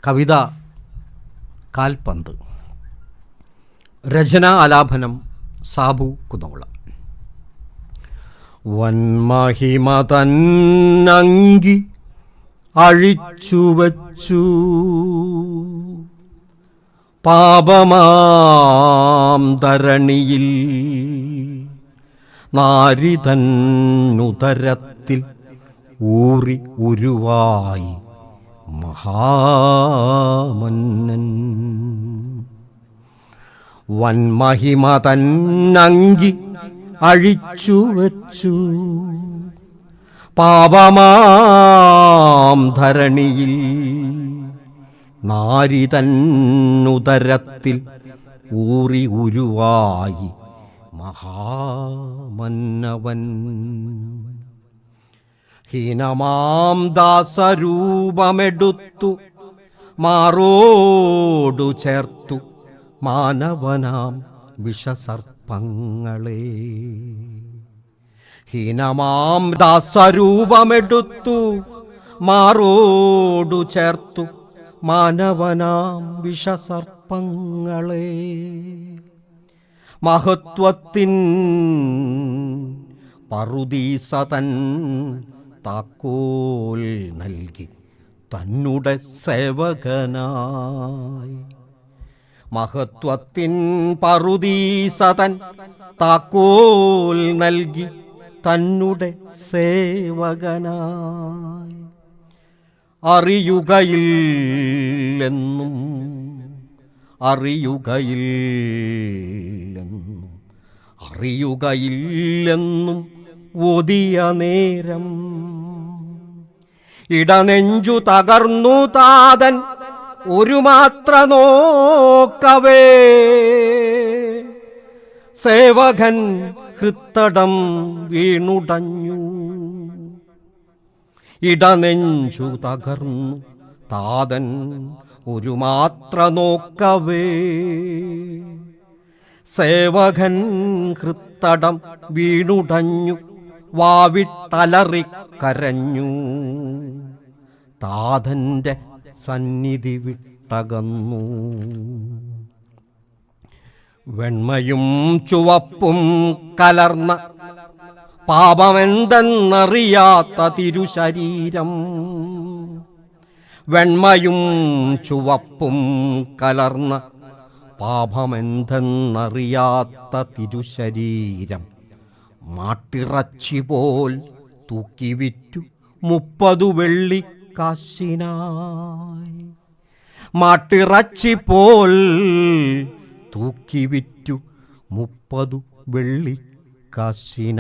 കവിത കാൽപന്ത്. രചന ആലാപനം സാബു കുന്നംകുളം. വന്മഹിമ തന്നങ്കി അഴിച്ചുവച്ചു പാപമാം ധരണിയിൽ നാരിതന്നുദരത്തിൽ ഊറി ഉരുവായി മഹാമന്നൻ. വന്മഹിമ തന്നങ്കി അഴിച്ചുവച്ചു പാപമാം ധരണിയിൽ നാരിതന്നുദരത്തിൽ ഊറി ഉരുവായി മഹാമന്നവൻ. ഹീനമാം ദാസരൂപമെടുത്തു മാറോടു ചേർത്തു മാനവനാം വിഷസർപ്പങ്ങളെ. ഹീനമാം ദാസരൂപമെടുത്തു മാറോടു ചേർത്തു മാനവനാം വിഷസർപ്പങ്ങളെ. മഹത്വത്തിൻ പറുദീസതൻ താക്കോൽ നൽകി തന്നുടെ സേവകനായി. മഹത്വത്തിൻ പറുദീസതൻ താക്കോൽ നൽകി തന്നുടെ സേവകനായി. അറിയുകയില്ലെന്നും അറിയുകയില്ലെന്നും ഒതിയ നേരം ഇടനെഞ്ചു തകർന്നു താതൻ ഒരു മാത്ര നോക്കവേ. സേവകൻ ഹൃത്തടം വീണുടഞ്ഞു. ഇടനെഞ്ചു തകർന്നു താതൻ ഒരു മാത്ര നോക്കവേ. സേവകൻ ഹൃത്തടം വീണുടഞ്ഞു വാവിട്ടലറിക്കരഞ്ഞു. താതൻ്റെ സന്നിധി വിട്ടകന്നു. വെണ്മയും ചുവപ്പും കലർന്ന പാപമെന്തെന്നറിയാത്ത തിരുശരീരം. വെണ്മയും ചുവപ്പും കലർന്ന പാപമെന്തെന്നറിയാത്ത തിരുശരീരം മാട്ടിറച്ചി പോൽ തൂക്കിവിറ്റു 30 വെള്ളിക്കാശിനായി. മാട്ടിറച്ചി പോൽ തൂക്കിവിറ്റു 30 വെള്ളിക്കാശിനായി.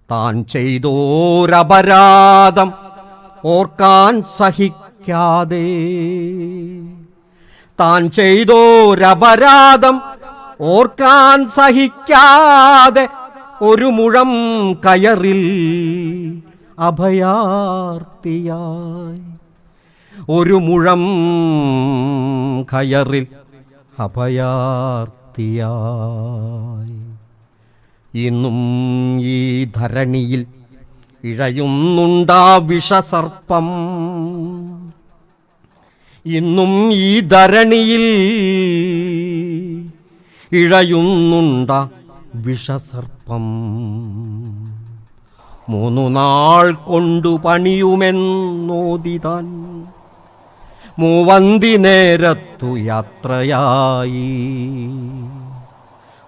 താൻ ചെയ്തോരപരാധം ഓർക്കാൻ സഹിക്കാതെ, താൻ ചെയ്തോരപരാധം ഓർക്കാൻ സഹിക്കാതെ ഒരു മുഴം കയറിൽ അഭയാർത്തിയായി. ഒരു മുഴം കയറിൽ അഭയാർത്തിയായി. ഇന്നും ഈ ധരണിയിൽ ഇഴയുന്നുണ്ടാ വിഷസർപ്പം. ഇന്നും ഈ ധരണിയിൽ ഇഴയുന്നുണ്ട വിഷസർപ്പം. 3 നാൾ കൊണ്ടു പണിയുമെന്നോദിതാൻ മൂവന്തി നേരത്തു യാത്രയായി.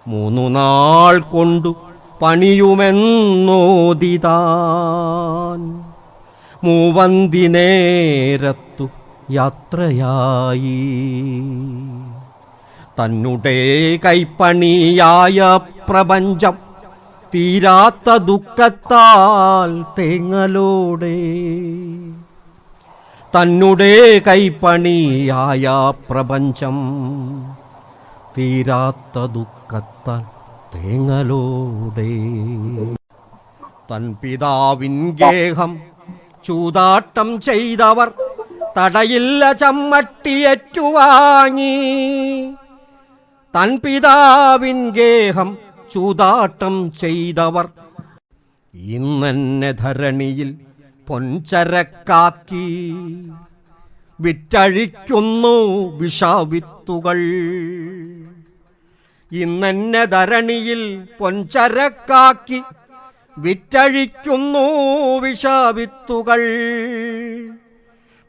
3 നാൾ കൊണ്ടു പണിയുമെന്നോദിതാൻ മൂവന്തി നേരത്തു യാത്രയായി. തന്നുടെ കൈപ്പണിയായ പ്രപഞ്ചം തീരാത്ത ദുഃഖത്താൽ തേങ്ങലോടെ. തന്നുടെ കൈപ്പണിയായ പ്രപഞ്ചം തീരാത്ത ദുഃഖത്താൽ തേങ്ങലോടെ. തൻ പിതാവിൻ ഗേഹം ചൂതാട്ടം ചെയ്തവർ തടയില്ല ചമ്മട്ടിയേറ്റുവാങ്ങി. തൻ പിതാവിൻ ഗേഹം ചൂതാട്ടം ചെയ്തവർ ഇന്നെന്നെ ധരണിയിൽ പൊൻചരക്കാക്കി. വിറ്റഴിക്കുന്നു വിഷവിത്തുകൾ. ഇന്നെന്നെ ധരണിയിൽ പൊൻചരക്കാക്കി വിറ്റഴിക്കുന്നു വിഷവിത്തുകൾ.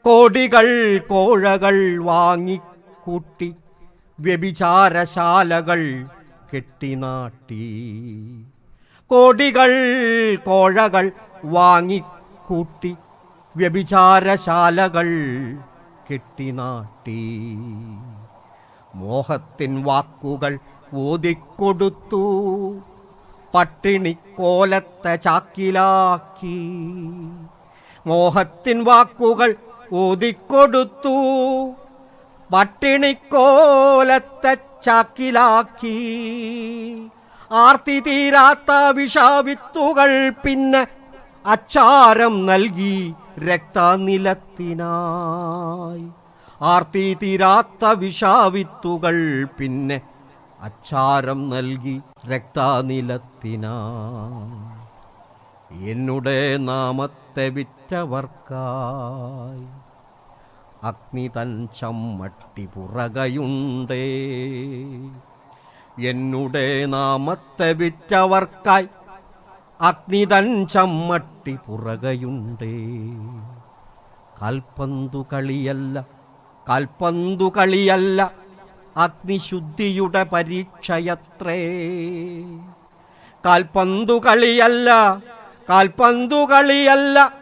കോടികൾ കോഴകൾ വാങ്ങിക്കൂട്ടി വ്യഭിചാരശാലകൾ കെട്ടിനാട്ടി. കോടികൾ കോഴകൾ വാങ്ങിക്കൂട്ടി വ്യഭിചാരശാലകൾ കെട്ടിനാട്ടി. മോഹത്തിൻ വാക്കുകൾ ഓതിക്കൊടുത്തു പട്ടിണിക്കോലത്തെ ചാക്കിലാക്കി. മോഹത്തിൻ വാക്കുകൾ ഓതിക്കൊടുത്തു പട്ടിണിക്കോലത്തെ ചാക്കിലാക്കി. ആർത്തി തീരാത്ത വിഷവിത്തുകൾ പിന്നെ അച്ചാരം നൽകി രക്തനിലത്തിനായി. ആർത്തി തീരാത്ത വിഷവിത്തുകൾ പിന്നെ അച്ചാരം നൽകി രക്തനിലത്തിനായി. എന്നുടെ നാമത്തെ വിറ്റവർക്കായി അഗ്നി തൻ ചമ്മട്ടി പുറകയുണ്ടേ. എന്നുടെ നാമത്തെ വിറ്റവർക്കായി അഗ്നി തൻ ചമ്മട്ടി പുറകയുണ്ടേ. കാൽപന്തു കളിയല്ല കാൽപന്തു കളിയല്ല അഗ്നിശുദ്ധിയുടെ പരീക്ഷയത്രേ. കാൽപന്തു കളിയല്ല കാൽപന്തു കളിയല്ല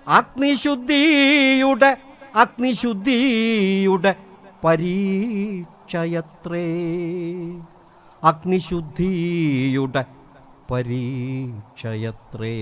അഗ്നിശുദ്ധിയുടെ പരീക്ഷയത്രേ. അഗ്നിശുദ്ധിയുടെ പരീക്ഷയത്രേ.